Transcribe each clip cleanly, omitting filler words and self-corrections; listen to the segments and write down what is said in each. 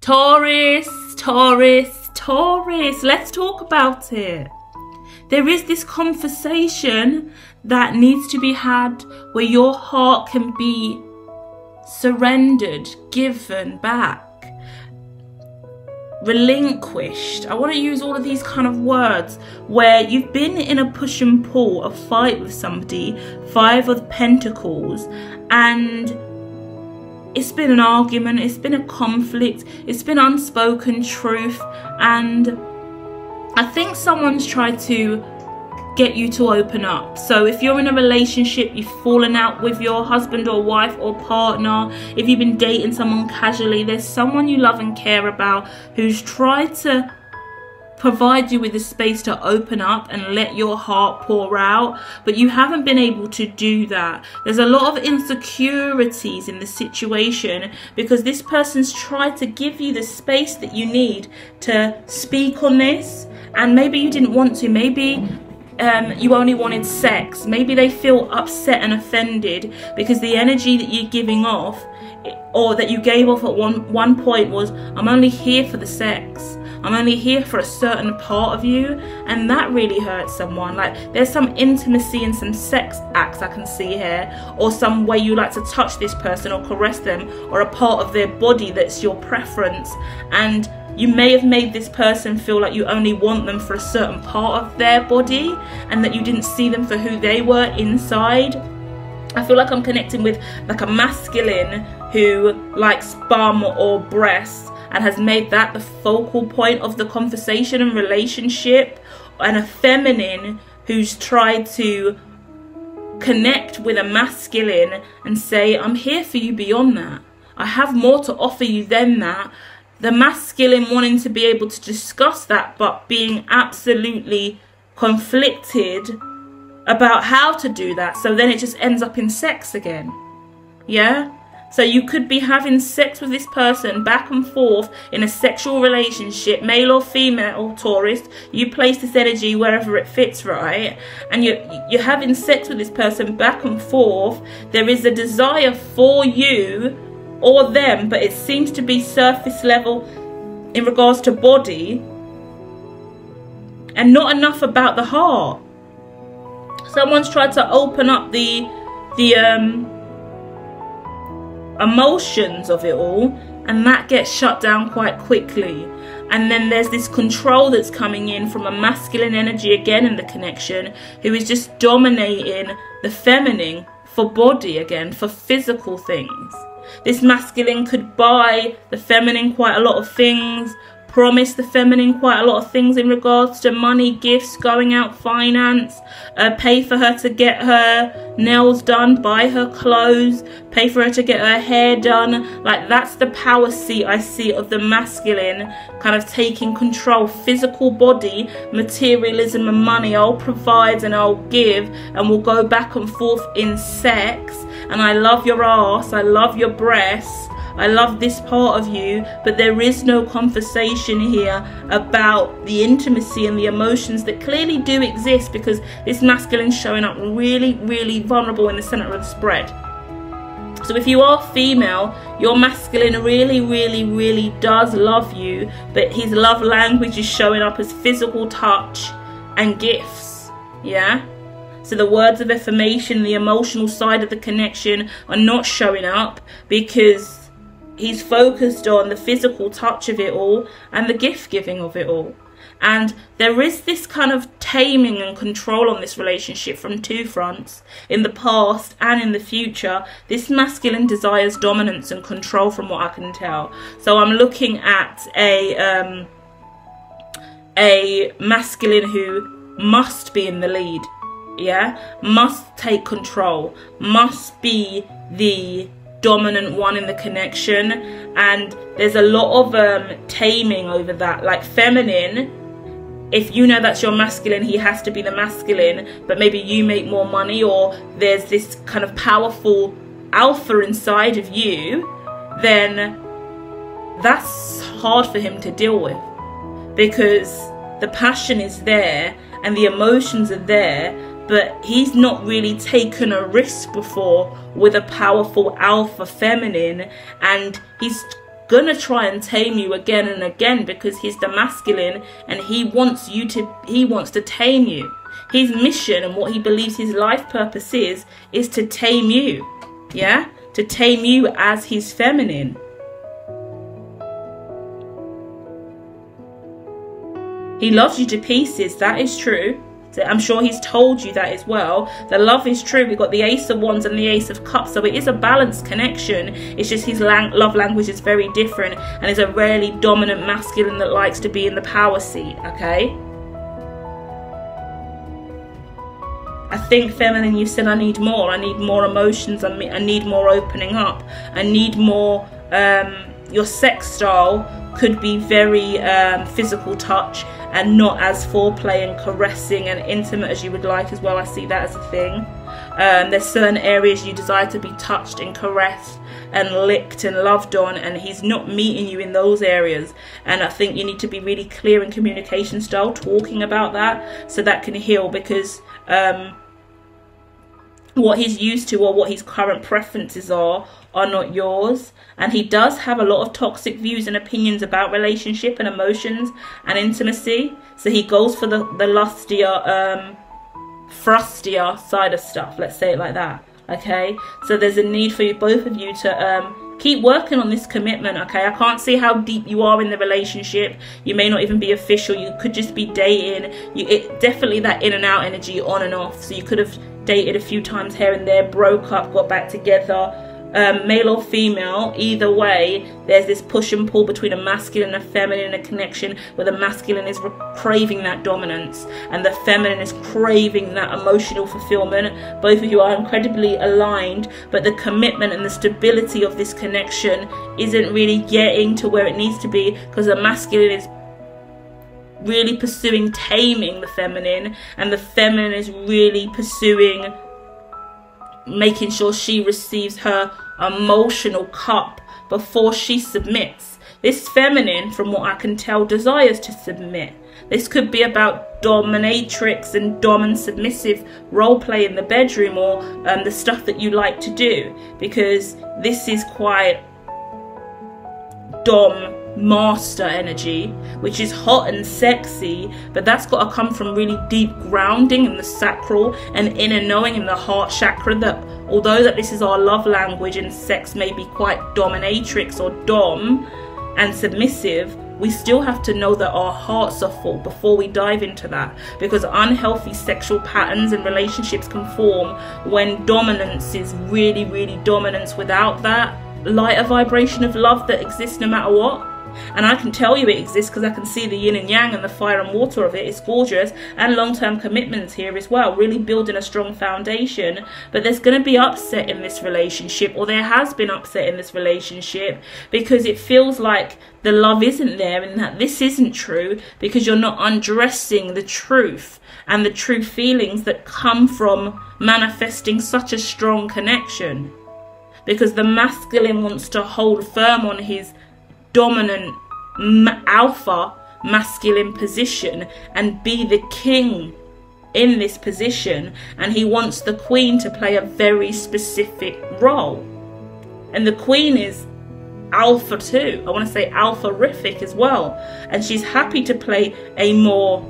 Taurus, Taurus, Taurus. Let's talk about it. There is this conversation that needs to be had where your heart can be surrendered, given back, relinquished. I want to use all of these kind of words where you've been in a push and pull, a fight with somebody, 5 of Pentacles, and it's been an argument, it's been a conflict, it's been unspoken truth, and I think someone's tried to get you to open up. So if you're in a relationship, you've fallen out with your husband or wife or partner, if you've been dating someone casually, there's someone you love and care about who's tried to provide you with the space to open up and let your heart pour out, but you haven't been able to do that. There's a lot of insecurities in the situation because this person's tried to give you the space that you need to speak on this, and maybe you didn't want to. Maybe you only wanted sex. Maybe they feel upset and offended because the energy that you're giving off, or that you gave off at one point, was, I'm only here for the sex, I'm only here for a certain part of you, and that really hurts someone. Like, there's some intimacy and some sex acts I can see here, or some way you like to touch this person or caress them, or a part of their body that's your preference, and you may have made this person feel like you only want them for a certain part of their body and that you didn't see them for who they were inside. I feel like I'm connecting with like a masculine who likes bum or breasts and has made that the focal point of the conversation and relationship, and a feminine who's tried to connect with a masculine and say, I'm here for you beyond that. I have more to offer you than that. The masculine wanting to be able to discuss that, but being absolutely conflicted about how to do that. So then it just ends up in sex again. Yeah? So you could be having sex with this person back and forth in a sexual relationship, male or female, Taurus. You place this energy wherever it fits, right? And you're having sex with this person back and forth. There is a desire for you or them, but it seems to be surface level in regards to body and not enough about the heart. Someone's tried to open up the emotions of it all, and that gets shut down quite quickly. And then there's this control that's coming in from a masculine energy again in the connection, who is just dominating the feminine for body again, for physical things. This masculine could buy the feminine quite a lot of things, promise the feminine quite a lot of things in regards to money, gifts, going out, finance, pay for her to get her nails done, buy her clothes, pay for her to get her hair done. Like, that's the power seat I see of the masculine kind of taking control. Physical body, materialism and money. I'll provide and I'll give, and we'll go back and forth in sex. And I love your ass, I love your breasts, I love this part of you, but there is no conversation here about the intimacy and the emotions that clearly do exist, because this masculine's showing up really, really vulnerable in the center of the spread. So if you are female, your masculine really, really, really does love you, but his love language is showing up as physical touch and gifts, yeah? So the words of affirmation, the emotional side of the connection are not showing up because he's focused on the physical touch of it all and the gift giving of it all. And there is this kind of taming and control on this relationship from 2 fronts, in the past and in the future. This masculine desires dominance and control, from what I can tell. So I'm looking at a masculine who must be in the lead, yeah, must take control, must be the dominant one in the connection, and there's a lot of taming over that. Like, feminine, if you know that's your masculine, he has to be the masculine, but maybe you make more money, or there's this kind of powerful alpha inside of you, then that's hard for him to deal with, because the passion is there and the emotions are there, but he's not really taken a risk before with a powerful alpha feminine, and he's gonna try and tame you again and again, because he's the masculine and he wants to tame you. His mission and what he believes his life purpose is to tame you. Yeah, to tame you as his feminine. He loves you to pieces, that is true. So I'm sure he's told you that as well. The love is true. We've got the Ace of Wands and the Ace of Cups. So it is a balanced connection. It's just his love language is very different. And is a rarely dominant masculine that likes to be in the power seat, okay? I think feminine, you said, I need more. I need more emotions. I need more opening up. I need more, your sex style could be very physical touch and not as foreplay and caressing and intimate as you would like as well. I see that as a thing. There's certain areas you desire to be touched and caressed and licked and loved on, and he's not meeting you in those areas. And I think you need to be really clear in communication style, talking about that, so that can heal, because what he's used to or what his current preferences are not yours. And he does have a lot of toxic views and opinions about relationship and emotions and intimacy. So he goes for the lustier, frustier side of stuff, let's say it like that. Okay, so there's a need for you, both of you, to keep working on this commitment. Okay, I can't see how deep you are in the relationship. You may not even be official. You could just be dating. Definitely that in and out energy, on and off. So you could have dated a few times here and there, broke up, got back together. Male or female, either way, there's this push and pull between a masculine and a feminine, a connection where the masculine is craving that dominance and the feminine is craving that emotional fulfillment. Both of you are incredibly aligned, but the commitment and the stability of this connection isn't really getting to where it needs to be, because the masculine is really pursuing taming the feminine, and the feminine is really pursuing making sure she receives her emotional cup before she submits. This feminine, from what I can tell, desires to submit. This could be about dominatrix and dom and submissive role play in the bedroom, or the stuff that you like to do, because this is quite dom master energy, which is hot and sexy, but that's got to come from really deep grounding in the sacral and inner knowing in the heart chakra, that although that this is our love language and sex may be quite dominatrix or dom and submissive, we still have to know that our hearts are full before we dive into that, because unhealthy sexual patterns and relationships can form when dominance is really, really dominance without that lighter vibration of love that exists no matter what. And I can tell you it exists because I can see the yin and yang and the fire and water of it. It's gorgeous, and long-term commitments here as well, really building a strong foundation. But there's going to be upset in this relationship, or there has been upset in this relationship, because it feels like the love isn't there and that this isn't true, because you're not undressing the truth and the true feelings that come from manifesting such a strong connection. Because the masculine wants to hold firm on his dominant alpha masculine position and be the king in this position, and he wants the queen to play a very specific role. And the queen is alpha too. I want to say alpha-rific as well, and she's happy to play a more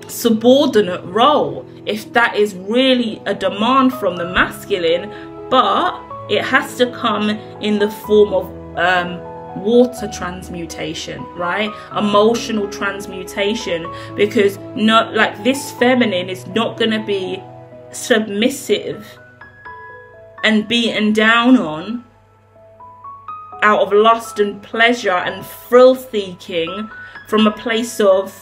subordinate role if that is really a demand from the masculine, but it has to come in the form of water transmutation, right? Emotional transmutation, because not like this feminine is not going to be submissive and beaten down on out of lust and pleasure and thrill seeking from a place of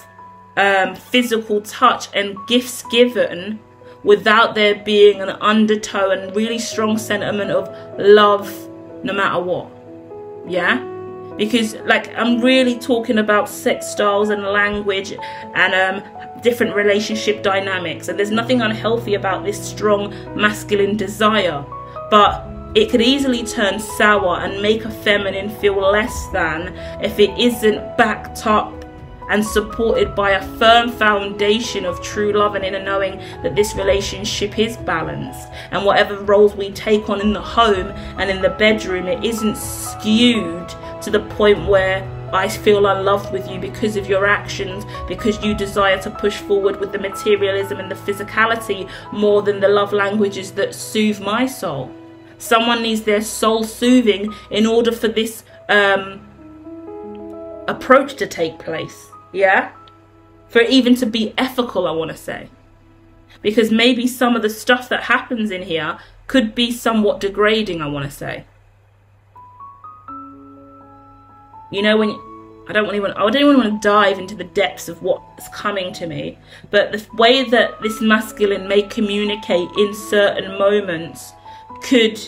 physical touch and gifts given, without there being an undertow and really strong sentiment of love no matter what. Yeah, because like I'm really talking about sex styles and language and different relationship dynamics, and there's nothing unhealthy about this strong masculine desire, but it could easily turn sour and make a feminine feel less than if it isn't backed up and supported by a firm foundation of true love and inner knowing that this relationship is balanced, and whatever roles we take on in the home and in the bedroom, it isn't skewed to the point where I feel unloved with you because of your actions, because you desire to push forward with the materialism and the physicality more than the love languages that soothe my soul. Someone needs their soul soothing in order for this approach to take place, yeah? For it even to be ethical, I want to say. Because maybe some of the stuff that happens in here could be somewhat degrading, I want to say. You know, when I don't even want to dive into the depths of what's coming to me, but the way that this masculine may communicate in certain moments could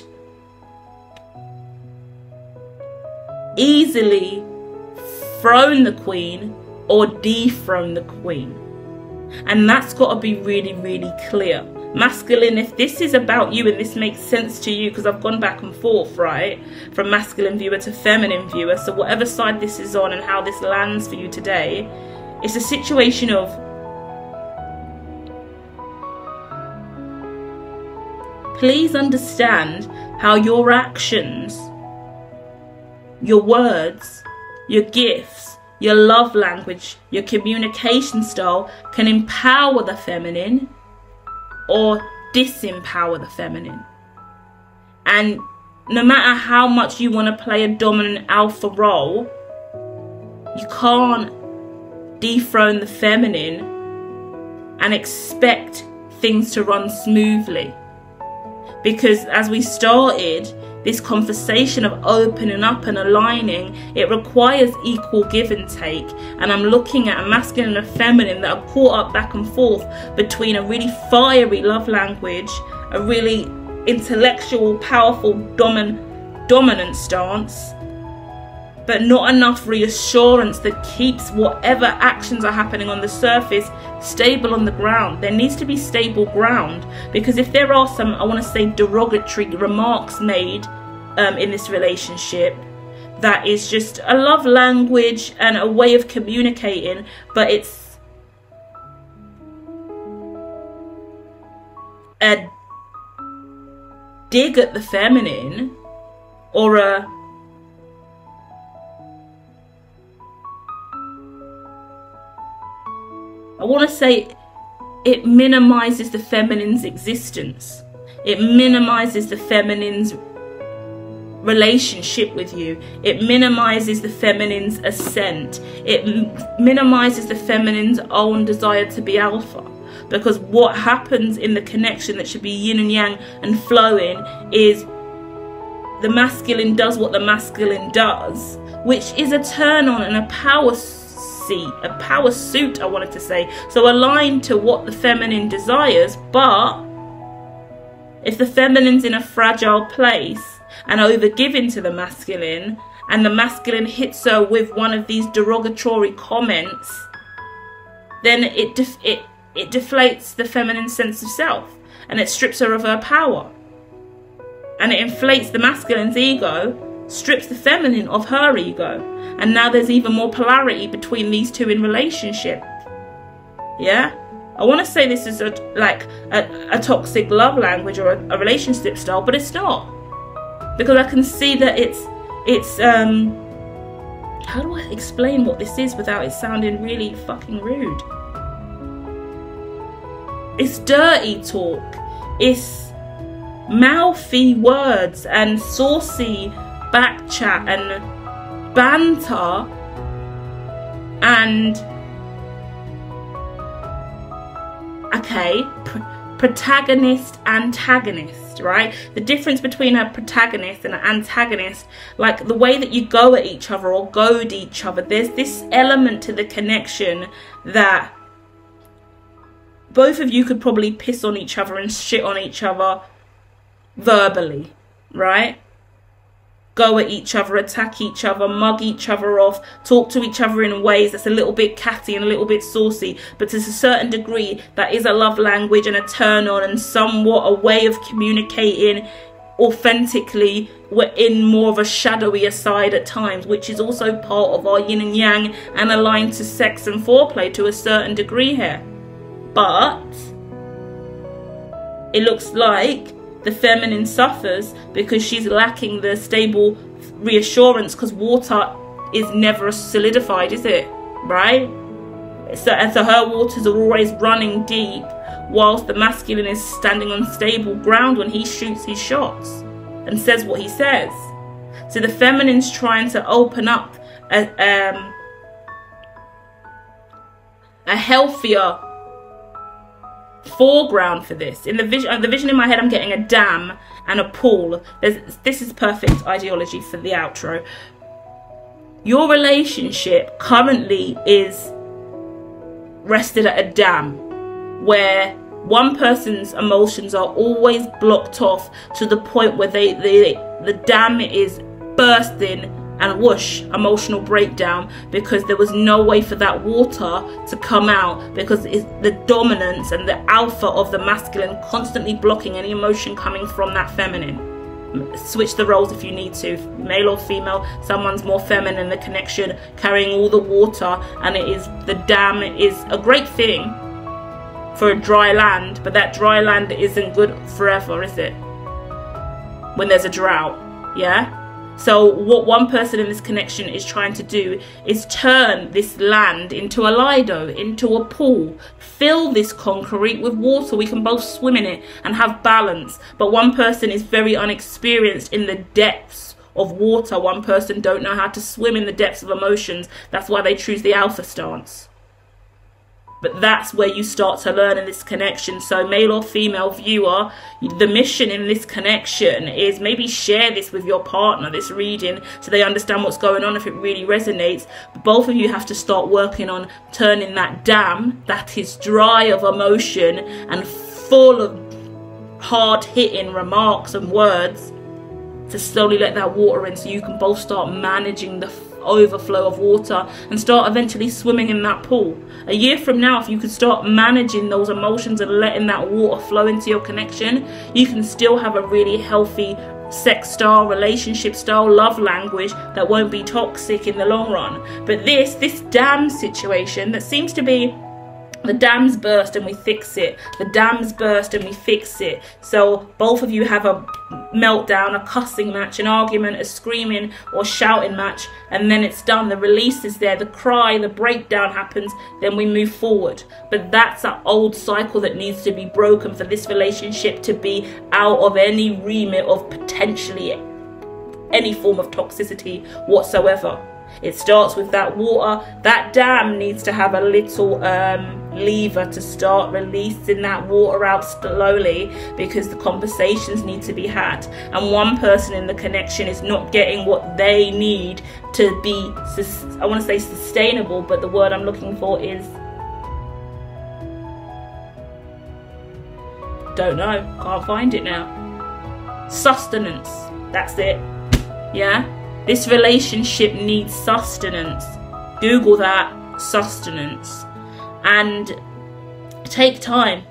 easily throne the queen or dethrone the queen. And that's got to be really, really clear. Masculine, if this is about you and this makes sense to you, because I've gone back and forth, right, from masculine viewer to feminine viewer, so whatever side this is on and how this lands for you today, it's a situation of please understand how your actions, your words, your gifts, your love language, your communication style can empower the feminine or disempower the feminine. And no matter how much you want to play a dominant alpha role, you can't dethrone the feminine and expect things to run smoothly. Because as we started, this conversation of opening up and aligning, it requires equal give and take. And I'm looking at a masculine and a feminine that are caught up back and forth between a really fiery love language, a really intellectual, powerful, dominant stance, but not enough reassurance that keeps whatever actions are happening on the surface stable on the ground. There needs to be stable ground, because if there are some, I want to say, derogatory remarks made in this relationship, that is just a love language and a way of communicating, but it's a dig at the feminine, or a I want to say it minimizes the feminine's existence. It minimizes the feminine's relationship with you. It minimizes the feminine's ascent. It minimizes the feminine's own desire to be alpha. Because what happens in the connection that should be yin and yang and flowing is the masculine does what the masculine does, which is a turn on and a power suit, I wanted to say. So aligned to what the feminine desires, but if the feminine's in a fragile place and over-giving to the masculine, and the masculine hits her with one of these derogatory comments, then it deflates the feminine sense of self, and it strips her of her power, and it inflates the masculine's ego, strips the feminine of her ego, and now there's even more polarity between these two in relationship. Yeah, I want to say this is a toxic love language or a relationship style, but it's not, because I can see that it's how do I explain what this is without it sounding really fucking rude? It's dirty talk, it's mouthy words and saucy back chat and banter and protagonist, antagonist, right? The difference between a protagonist and an antagonist, like the way that you go at each other or goad each other, there's this element to the connection that both of you could probably piss on each other and shit on each other verbally, right? Go at each other, attack each other, mug each other off, talk to each other in ways that's a little bit catty and a little bit saucy, but to a certain degree that is a love language and a turn on and somewhat a way of communicating authentically. We're in more of a shadowier side at times, which is also part of our yin and yang and aligned to sex and foreplay to a certain degree here. But it looks like the feminine suffers because she's lacking the stable reassurance, because water is never solidified, is it? Right? So, and so her waters are always running deep, whilst the masculine is standing on stable ground when he shoots his shots and says what he says. So the feminine's trying to open up a healthier foreground for this. In the vision in my head, I'm getting a dam and a pool. This is perfect ideology for the outro. Your relationship currently is rested at a dam where one person's emotions are always blocked off to the point where the dam is bursting and whoosh, emotional breakdown, because there was no way for that water to come out, because it's the dominance and the alpha of the masculine constantly blocking any emotion coming from that feminine. Switch the roles if you need to, male or female. Someone's more feminine in the connection, carrying all the water, and the dam is a great thing for a dry land, but that dry land isn't good forever, is it? When there's a drought, yeah? So what one person in this connection is trying to do is turn this land into a lido, into a pool. Fill this concrete with water. We can both swim in it and have balance. But one person is very unexperienced in the depths of water. One person don't know how to swim in the depths of emotions. That's why they choose the alpha stance. But that's where you start to learn in this connection. So male or female viewer, the mission in this connection is maybe share this with your partner, this reading, so they understand what's going on if it really resonates. But both of you have to start working on turning that dam that is dry of emotion and full of hard-hitting remarks and words, to slowly let that water in, so you can both start managing the overflow of water and start eventually swimming in that pool. A year from now, if you could start managing those emotions and letting that water flow into your connection, you can still have a really healthy sex style, relationship style, love language that won't be toxic in the long run. But this dam situation that seems to be, the dams burst and we fix it, the dams burst and we fix it. So both of you have a meltdown, a cussing match, an argument, a screaming or shouting match, and then it's done. The release is there, the cry, the breakdown happens, then we move forward. But that's an old cycle that needs to be broken for this relationship to be out of any remit of potentially any form of toxicity whatsoever. It starts with that water. That dam needs to have a little lever to start releasing that water out slowly, because the conversations need to be had. And one person in the connection is not getting what they need to be, I want to say sustainable, but the word I'm looking for is, don't know, can't find it now. Sustenance, that's it, yeah? This relationship needs sustenance. Google that, sustenance. And take time.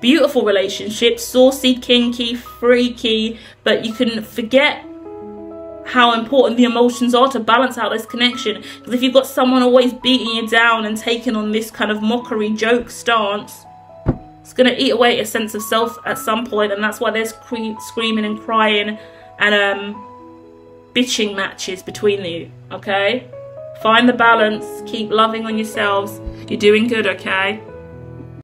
Beautiful relationships, saucy, kinky, freaky, but you can forget how important the emotions are to balance out this connection. Because if you've got someone always beating you down and taking on this kind of mockery joke stance, it's going to eat away at your sense of self at some point, and that's why there's screaming and crying and bitching matches between you, okay? Find the balance, keep loving on yourselves. You're doing good, okay?